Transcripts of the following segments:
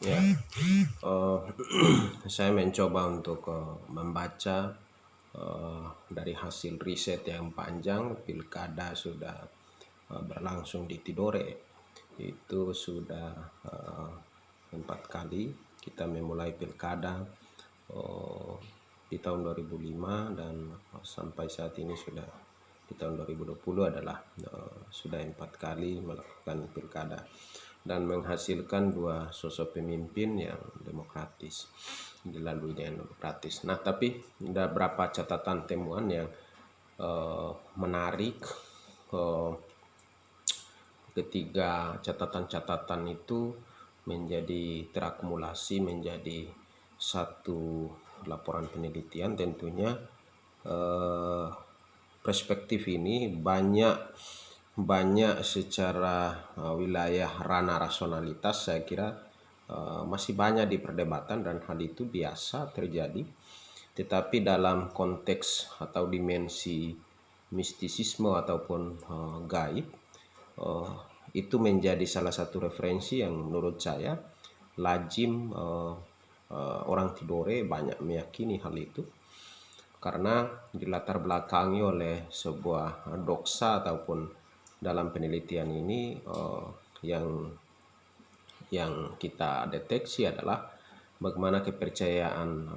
Ya, eh, saya mencoba untuk membaca dari hasil riset yang panjang. Pilkada sudah berlangsung di Tidore. Itu sudah 4 kali kita memulai pilkada eh, di tahun 2005 dan sampai saat ini sudah di tahun 2020 adalah sudah 4 kali melakukan pilkada dan menghasilkan dua sosok pemimpin yang demokratis, dilaluinya yang demokratis. Nah, tapi ada beberapa catatan temuan yang menarik. eh, Ketiga catatan-catatan itu menjadi terakumulasi menjadi satu laporan penelitian. Tentunya eh, perspektif ini banyak secara wilayah ranah rasionalitas. Saya kira masih banyak diperdebatan dan hal itu biasa terjadi, tetapi dalam konteks atau dimensi mistisisme ataupun gaib, eh, itu menjadi salah satu referensi yang menurut saya lazim orang Tidore banyak meyakini hal itu, karena dilatar belakangi oleh sebuah doksa ataupun dalam penelitian ini yang kita deteksi adalah bagaimana kepercayaan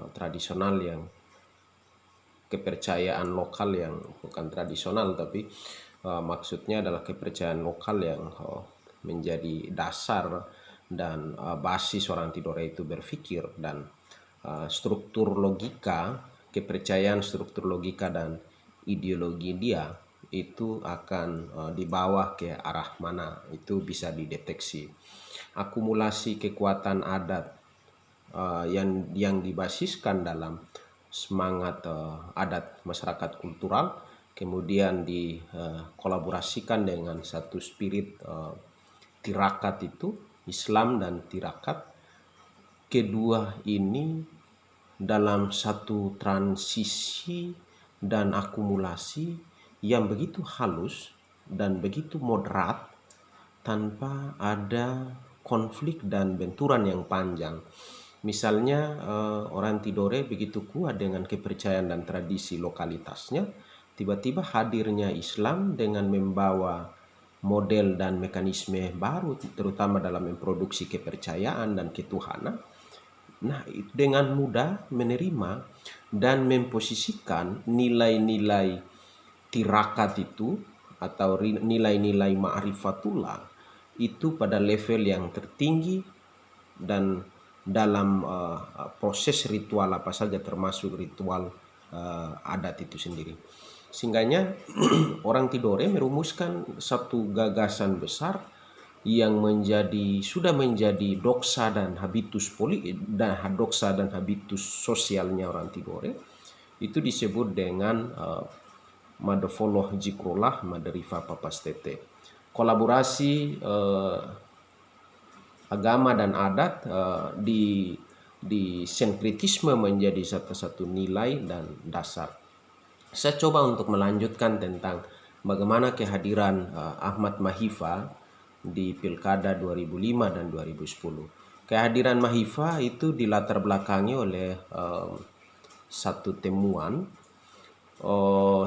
lokal yang bukan tradisional, tapi maksudnya adalah kepercayaan lokal yang menjadi dasar dan basis orang Tidore itu berpikir, dan struktur logika dan ideologi dia itu akan dibawa ke arah mana, itu bisa dideteksi. Akumulasi kekuatan adat yang dibasiskan dalam semangat adat masyarakat kultural, kemudian dikolaborasikan dengan satu spirit tirakat, itu Islam dan tirakat. Kedua ini dalam satu transisi dan akumulasi yang begitu halus dan begitu moderat, tanpa ada konflik dan benturan yang panjang. Misalnya orang Tidore begitu kuat dengan kepercayaan dan tradisi lokalitasnya, tiba-tiba hadirnya Islam dengan membawa model dan mekanisme baru, terutama dalam memproduksi kepercayaan dan ketuhanan. Nah, dengan mudah menerima dan memposisikan nilai-nilai tirakat itu atau nilai-nilai ma'rifatullah itu pada level yang tertinggi, dan dalam proses ritual apa saja, termasuk ritual adat itu sendiri. Sehingganya orang Tidore merumuskan satu gagasan besar yang sudah menjadi doksa dan habitus sosialnya orang Tidore. Itu disebut dengan Madefoloh Jikrullah Maderiva Papastete. Kolaborasi agama dan adat di sinkretisme menjadi satu nilai dan dasar. Saya coba untuk melanjutkan tentang bagaimana kehadiran Ahmad Mahifa di Pilkada 2005 dan 2010. Kehadiran Mahifa itu dilatar belakangi oleh satu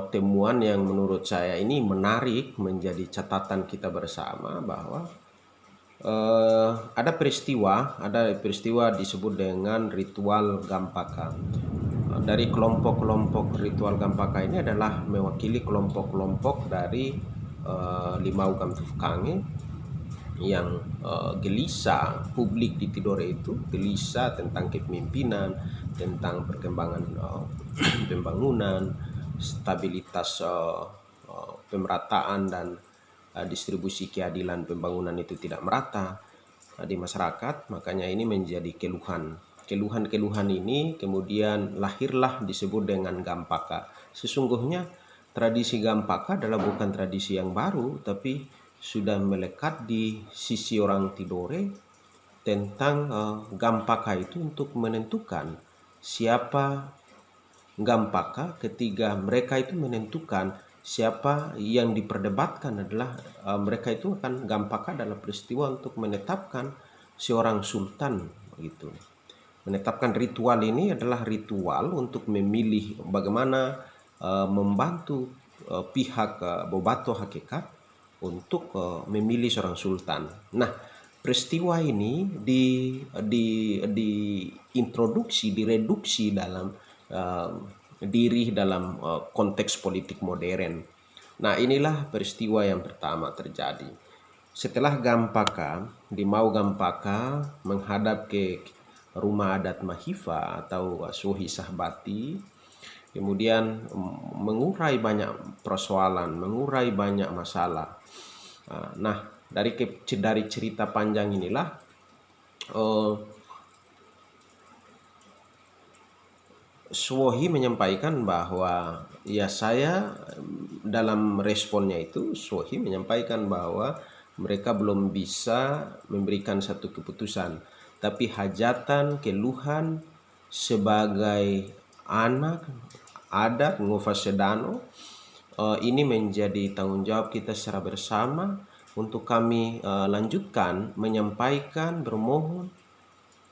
temuan yang menurut saya ini menarik menjadi catatan kita bersama, bahwa ada peristiwa disebut dengan ritual Gampaka. Dari kelompok-kelompok ritual Gampaka ini adalah mewakili kelompok-kelompok dari Limau Gamtufkange yang gelisah. Publik di Tidore itu gelisah tentang kepemimpinan, tentang perkembangan pembangunan, stabilitas pemerataan dan distribusi keadilan pembangunan itu tidak merata di masyarakat. Makanya ini menjadi keluhan ini kemudian lahirlah disebut dengan Gampaka. Sesungguhnya tradisi Gampaka adalah bukan tradisi yang baru, tapi sudah melekat di sisi orang Tidore tentang Gampaka itu untuk menentukan siapa Gampaka. Ketika mereka itu menentukan siapa yang diperdebatkan adalah mereka itu akan Gampaka dalam peristiwa untuk menetapkan seorang sultan gitu. Menetapkan ritual ini adalah ritual untuk memilih bagaimana membantu pihak Bobato hakikat untuk memilih seorang sultan. Nah, peristiwa ini diintroduksi, direduksi dalam diri dalam konteks politik modern. Nah, inilah peristiwa yang pertama terjadi. Setelah Gampaka, di Mau Gampaka menghadap ke rumah adat Mahifa atau Suhi Sahbati, kemudian mengurai banyak persoalan, mengurai banyak masalah. Nah, dari cerita panjang inilah Suwohi menyampaikan bahwa ya saya dalam responnya itu Suwohi menyampaikan bahwa mereka belum bisa memberikan satu keputusan, tapi hajatan keluhan sebagai anak adat Ngofasedano ini menjadi tanggung jawab kita secara bersama untuk kami lanjutkan menyampaikan bermohon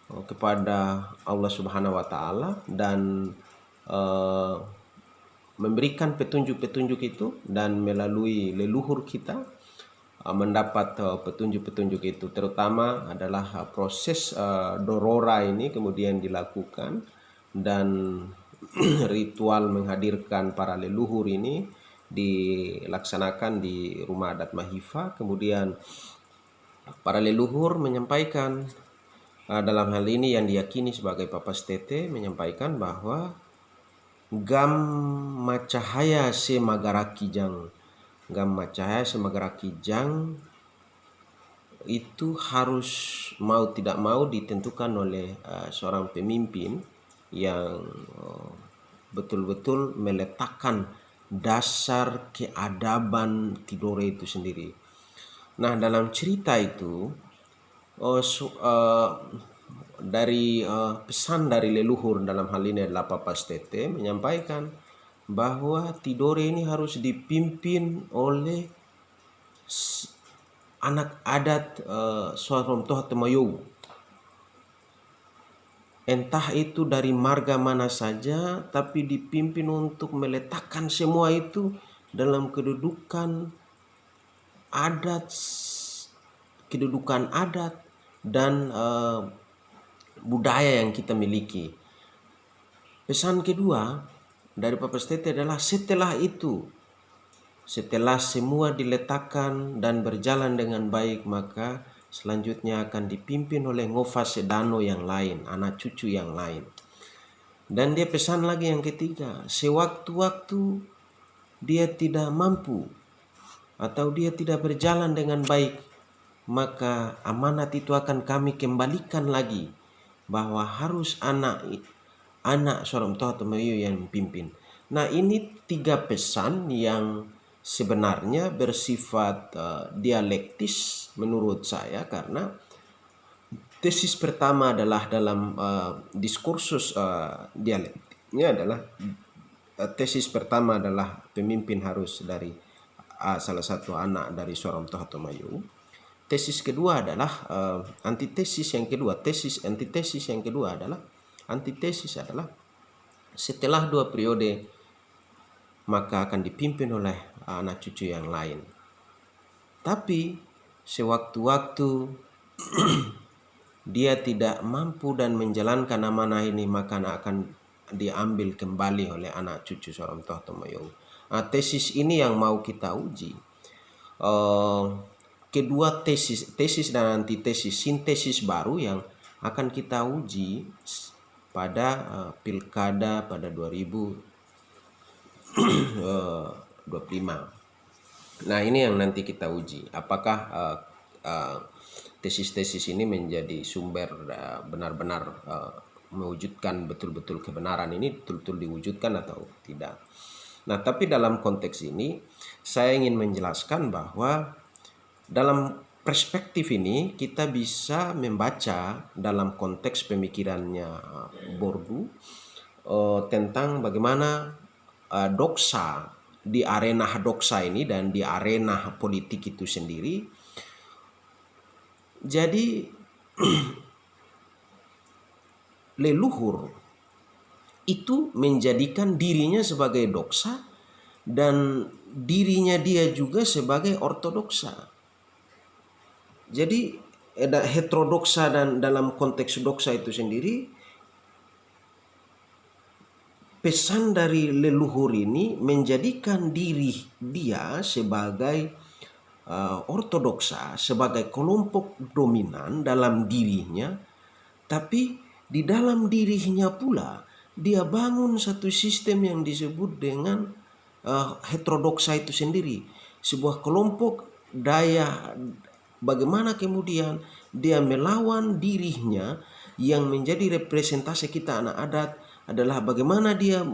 kepada Allah Subhanahu wa taala dan memberikan petunjuk-petunjuk itu, dan melalui leluhur kita mendapat petunjuk-petunjuk itu, terutama adalah proses dorora ini kemudian dilakukan, dan ritual menghadirkan para leluhur ini dilaksanakan di rumah adat Mahifa. Kemudian para leluhur menyampaikan, dalam hal ini yang diyakini sebagai Papas Tete, menyampaikan bahwa gam macahaya se magarakijang, gam macahaya se magarakijang itu harus mau tidak mau ditentukan oleh seorang pemimpin yang betul-betul meletakkan dasar keadaban Tidore itu sendiri. Nah, dalam cerita itu dari pesan dari leluhur, dalam hal ini adalah Papas Tete, menyampaikan bahwa Tidore ini harus dipimpin oleh anak adat Sorom Toha Temayogu. Entah itu dari marga mana saja, tapi dipimpin untuk meletakkan semua itu dalam kedudukan adat dan budaya yang kita miliki. Pesan kedua dari Papas Tete adalah setelah itu, setelah semua diletakkan dan berjalan dengan baik, maka selanjutnya akan dipimpin oleh Ngofasedano yang lain, anak cucu yang lain. Dan dia pesan lagi yang ketiga, sewaktu-waktu dia tidak mampu atau dia tidak berjalan dengan baik, maka amanat itu akan kami kembalikan lagi, bahwa harus anak Sorom Toha Temayo yang memimpin. Nah, ini 3 pesan yang sebenarnya bersifat dialektis menurut saya, karena tesis pertama adalah dalam diskursus dialektiknya adalah tesis pertama adalah pemimpin harus dari salah satu anak dari Sorom Toha Temayo. Tesis kedua adalah antitesis yang kedua, antitesis yang kedua adalah setelah 2 periode maka akan dipimpin oleh anak cucu yang lain. Tapi sewaktu-waktu dia tidak mampu dan menjalankan amanah ini, maka akan diambil kembali oleh anak cucu Sorom Toha Temayo. Nah, tesis ini yang mau kita uji. Kedua tesis dan antitesis, sintesis baru yang akan kita uji pada pilkada pada 2025. Nah, ini yang nanti kita uji, apakah tesis-tesis ini menjadi sumber benar-benar mewujudkan betul-betul kebenaran ini betul-betul diwujudkan atau tidak. Nah, tapi dalam konteks ini saya ingin menjelaskan bahwa dalam perspektif ini kita bisa membaca dalam konteks pemikirannya Bordu tentang bagaimana doksa di arena doksa ini dan di arena politik itu sendiri. Jadi leluhur itu menjadikan dirinya sebagai doksa dan dirinya dia juga sebagai ortodoksa. Jadi ada heterodoksa, dan dalam konteks doksa itu sendiri, pesan dari leluhur ini menjadikan diri dia sebagai ortodoksa, sebagai kelompok dominan dalam dirinya, tapi di dalam dirinya pula dia bangun satu sistem yang disebut dengan heterodoksa itu sendiri, sebuah kelompok daya. Bagaimana kemudian dia melawan dirinya yang menjadi representasi kita anak adat, adalah bagaimana dia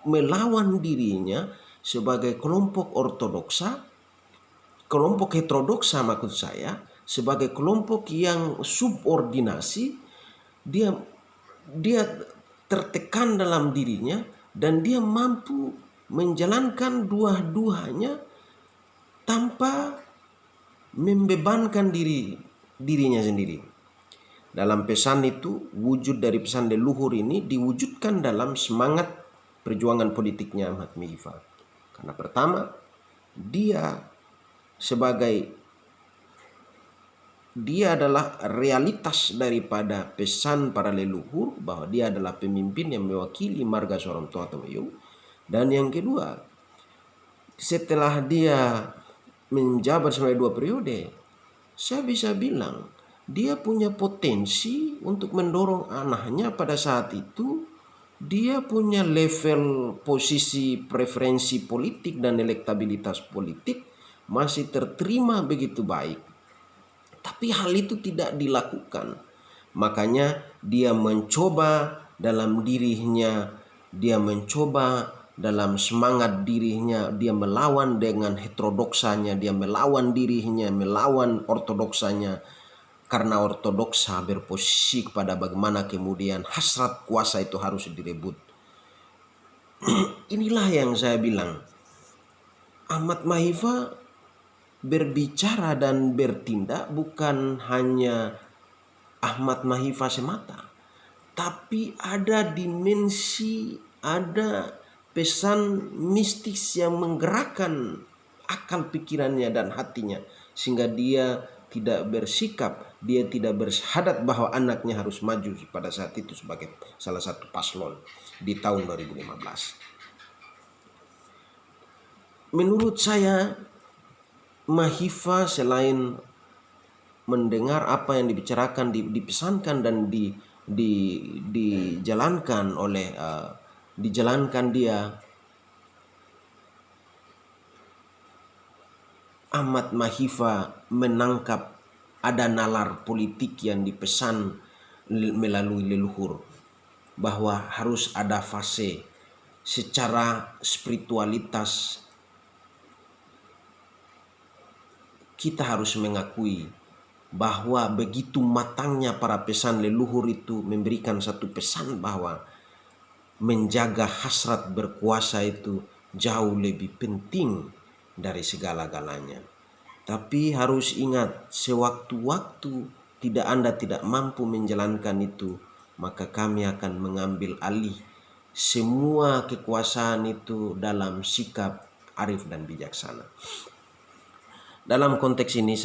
melawan dirinya sebagai kelompok ortodoksa, kelompok heterodoksa maksud saya, sebagai kelompok yang subordinasi. Dia tertekan dalam dirinya dan dia mampu menjalankan dua-duanya tanpa membebankan dirinya sendiri. Dalam pesan itu, wujud dari pesan leluhur ini diwujudkan dalam semangat perjuangan politiknya Ahmad Mahifah. Karena pertama, dia adalah realitas daripada pesan para leluhur, bahwa dia adalah pemimpin yang mewakili marga seorang tua Tomayu. Dan yang kedua, setelah dia menjabat selama 2 periode, saya bisa bilang dia punya potensi untuk mendorong anaknya. Pada saat itu dia punya level posisi preferensi politik dan elektabilitas politik masih terterima begitu baik. Tapi hal itu tidak dilakukan. Makanya dia mencoba dalam dirinya, dia mencoba dalam semangat dirinya, dia melawan dengan heterodoksanya, dia melawan dirinya, melawan ortodoksanya. Karena ortodoksa berposisi kepada bagaimana kemudian hasrat kuasa itu harus direbut. Inilah yang saya bilang, Ahmad Mahifah berbicara dan bertindak bukan hanya Ahmad Mahifah semata, tapi ada dimensi, ada pesan mistis yang menggerakkan akal pikirannya dan hatinya, sehingga dia tidak bersikap, dia tidak bersyahadat bahwa anaknya harus maju pada saat itu sebagai salah satu paslon di tahun 2015. Menurut saya, Mahifah selain mendengar apa yang dibicarakan, dipesankan dan dijalankan dia, Ahmad Mahifah menangkap ada nalar politik yang dipesan melalui leluhur, bahwa harus ada fase secara spiritualitas. Kita harus mengakui bahwa begitu matangnya para pesan leluhur itu memberikan satu pesan bahwa menjaga hasrat berkuasa itu jauh lebih penting dari segala-galanya. Tapi harus ingat, sewaktu-waktu Anda tidak mampu menjalankan itu, maka kami akan mengambil alih semua kekuasaan itu dalam sikap arif dan bijaksana. Dalam konteks ini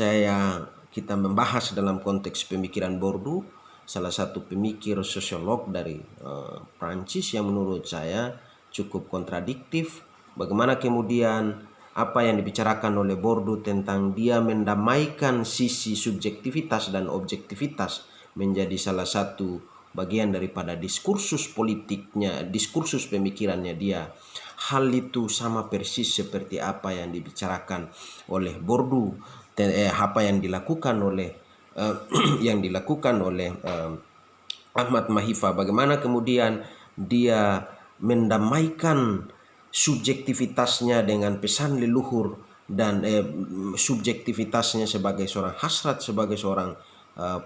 kita membahas dalam konteks pemikiran Bourdieu, salah satu pemikir sosiolog dari Prancis yang menurut saya cukup kontradiktif. Bagaimana kemudian apa yang dibicarakan oleh Bourdieu tentang dia mendamaikan sisi subjektivitas dan objektivitas menjadi salah satu bagian daripada diskursus politiknya, diskursus pemikirannya dia. Hal itu sama persis seperti apa yang dibicarakan oleh Bourdieu, apa yang dilakukan oleh Ahmad Mahifah. Bagaimana kemudian dia mendamaikan subjektivitasnya dengan pesan leluhur dan subjektivitasnya sebagai seorang hasrat, sebagai seorang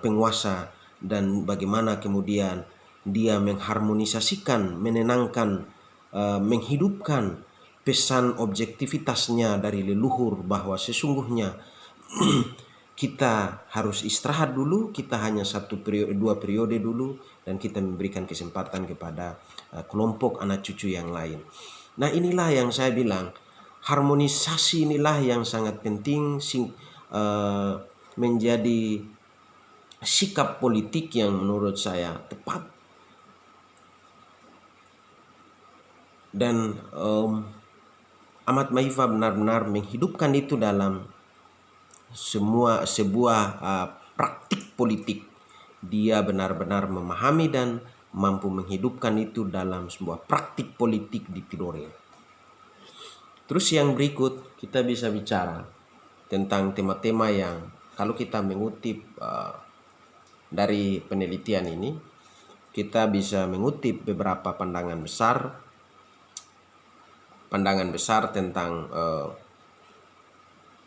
penguasa, dan bagaimana kemudian dia mengharmonisasikan, menenangkan, menghidupkan pesan objektivitasnya dari leluhur, bahwa sesungguhnya kita harus istirahat dulu, kita hanya 1 2 periode dulu, dan kita memberikan kesempatan kepada kelompok anak cucu yang lain. Nah, inilah yang saya bilang, harmonisasi inilah yang sangat penting menjadi sikap politik yang menurut saya tepat. Dan Ahmad Maiva benar-benar menghidupkan itu dalam sebuah praktik politik. Dia benar-benar memahami dan mampu menghidupkan itu dalam sebuah praktik politik di Tidore. Terus yang berikut, kita bisa bicara tentang tema-tema yang kalau kita mengutip dari penelitian ini, kita bisa mengutip beberapa pandangan besar tentang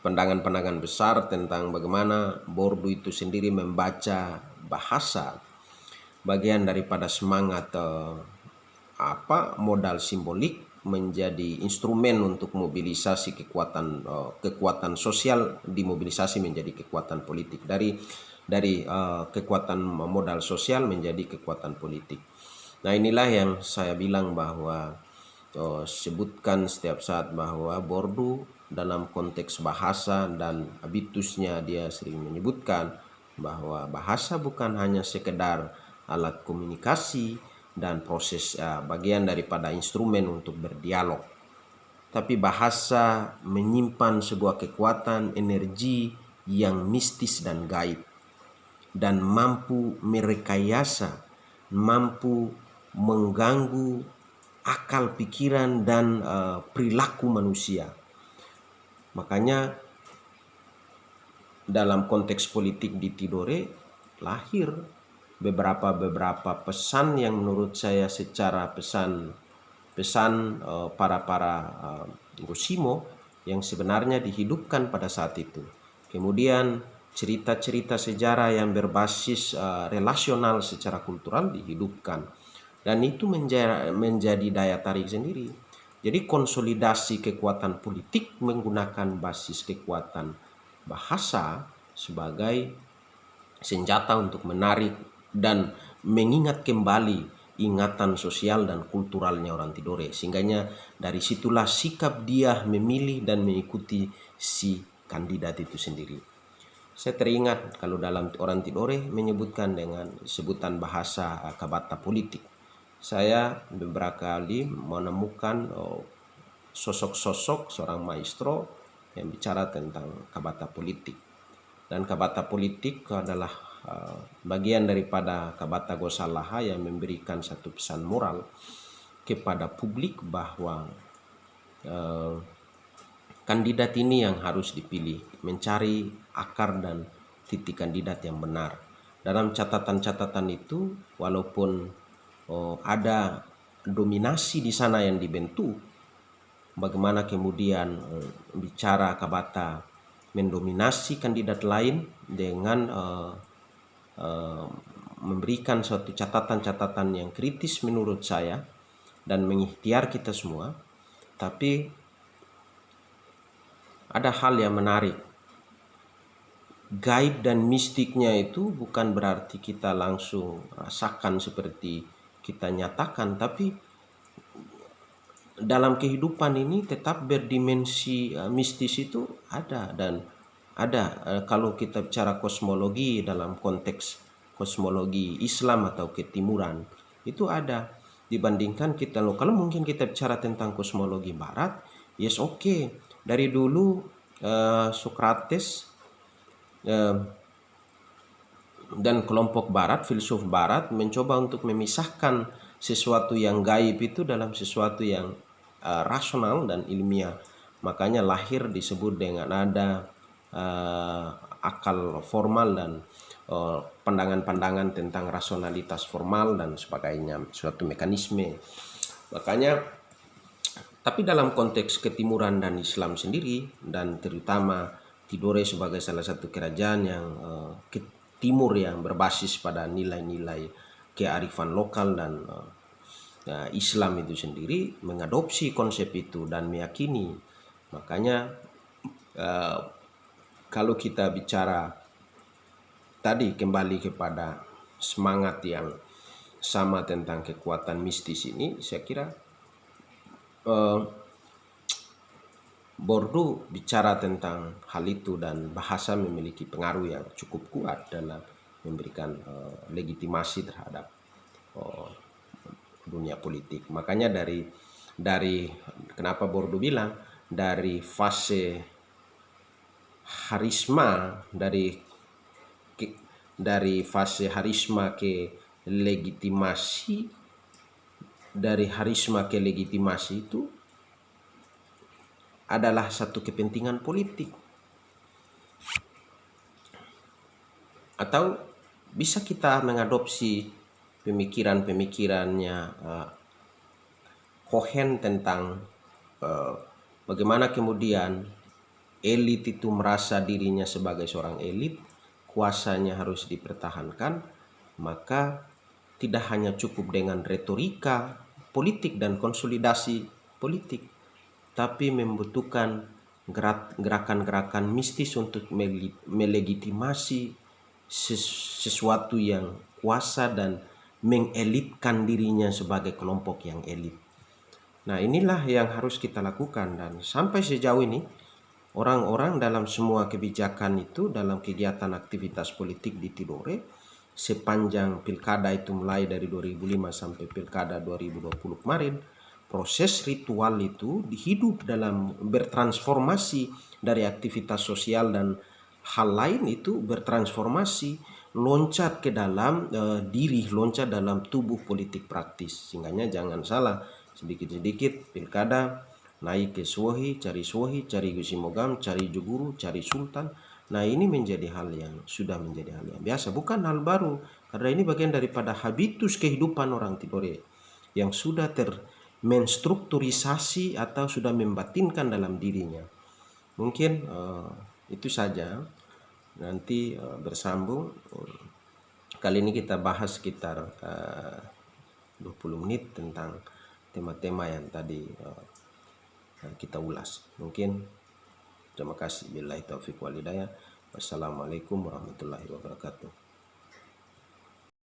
pandangan besar tentang bagaimana Bourdieu itu sendiri membaca bahasa, bagian daripada semangat modal simbolik menjadi instrumen untuk mobilisasi kekuatan sosial, dimobilisasi menjadi kekuatan politik, dari kekuatan modal sosial menjadi kekuatan politik. Nah, inilah yang saya bilang bahwa sebutkan setiap saat bahwa Bourdieu dalam konteks bahasa dan habitusnya dia sering menyebutkan bahwa bahasa bukan hanya sekedar alat komunikasi dan proses bagian daripada instrumen untuk berdialog, tapi bahasa menyimpan sebuah kekuatan energi yang mistis dan gaib, dan mampu merekayasa, mampu mengganggu akal pikiran dan perilaku manusia. Makanya dalam konteks politik di Tidore lahir beberapa pesan yang menurut saya secara pesan para Gosimo yang sebenarnya dihidupkan pada saat itu. Kemudian cerita-cerita sejarah yang berbasis relasional secara kultural dihidupkan, dan itu menjadi daya tarik sendiri. Jadi konsolidasi kekuatan politik menggunakan basis kekuatan bahasa sebagai senjata untuk menarik dan mengingat kembali ingatan sosial dan kulturalnya orang Tidore. Sehingganya dari situlah sikap dia memilih dan mengikuti si kandidat itu sendiri. Saya teringat kalau dalam orang Tidore menyebutkan dengan sebutan bahasa kabata politik. Saya beberapa kali menemukan sosok-sosok seorang maestro yang bicara tentang kabata politik. Dan kabata politik adalah bagian daripada kabata Gosalaha yang memberikan satu pesan moral kepada publik bahwa kandidat ini yang harus dipilih, mencari akar dan titik kandidat yang benar. Dalam catatan-catatan itu, walaupun ada dominasi di sana yang dibentuk, bagaimana kemudian bicara kabata mendominasi kandidat lain dengan memberikan suatu catatan-catatan yang kritis menurut saya dan mengikhtiar kita semua. Tapi ada hal yang menarik. Gaib dan mistiknya itu bukan berarti kita langsung rasakan seperti kita nyatakan, tapi dalam kehidupan ini tetap berdimensi mistis itu ada, dan ada kalau kita bicara kosmologi dalam konteks kosmologi Islam atau ketimuran itu ada, dibandingkan kita kalau mungkin kita bicara tentang kosmologi barat, yes oke. Dari dulu Socrates dan kelompok barat, filsuf barat mencoba untuk memisahkan sesuatu yang gaib itu dalam sesuatu yang rasional dan ilmiah. Makanya lahir disebut dengan ada akal formal dan pandangan-pandangan tentang rasionalitas formal dan sebagainya, suatu mekanisme. Makanya, tapi dalam konteks ketimuran dan Islam sendiri, dan terutama Tidore sebagai salah satu kerajaan yang timur yang berbasis pada nilai-nilai kearifan lokal dan Islam itu sendiri mengadopsi konsep itu dan meyakini. Makanya kalau kita bicara tadi kembali kepada semangat yang sama tentang kekuatan mistis ini, saya kira Bourdieu bicara tentang hal itu dan bahasa memiliki pengaruh yang cukup kuat dalam memberikan legitimasi terhadap dunia politik. Makanya dari kenapa Bourdieu bilang dari fase harisma dari fase harisma ke legitimasi, dari harisma ke legitimasi itu adalah satu kepentingan politik. Atau bisa kita mengadopsi pemikirannya Cohen tentang bagaimana kemudian elit itu merasa dirinya sebagai seorang elit, kuasanya harus dipertahankan, maka tidak hanya cukup dengan retorika politik dan konsolidasi politik, tapi membutuhkan gerakan-gerakan mistis untuk melegitimasi sesuatu yang kuasa dan mengelitkan dirinya sebagai kelompok yang elit. Nah, inilah yang harus kita lakukan, dan sampai sejauh ini orang-orang dalam semua kebijakan itu, dalam kegiatan aktivitas politik di Tidore sepanjang pilkada itu mulai dari 2005 sampai pilkada 2020 kemarin, proses ritual itu dihidup dalam bertransformasi dari aktivitas sosial dan hal lain itu bertransformasi loncat ke dalam diri, loncat dalam tubuh politik praktis. Sehingga jangan salah, sedikit-sedikit pilkada naik ke Suwohi, cari Gusimogam, cari Juguru, cari Sultan. Nah, ini menjadi hal yang sudah menjadi hal yang biasa, bukan hal baru, karena ini bagian daripada habitus kehidupan orang Tidore yang sudah menstrukturisasi atau sudah membatinkan dalam dirinya. Mungkin itu saja. Nanti bersambung. Kali ini kita bahas sekitar 20 menit tentang tema-tema yang tadi kita ulas. Mungkin terima kasih. Billahi taufiq wal hidayah. Wassalamualaikum warahmatullahi wabarakatuh.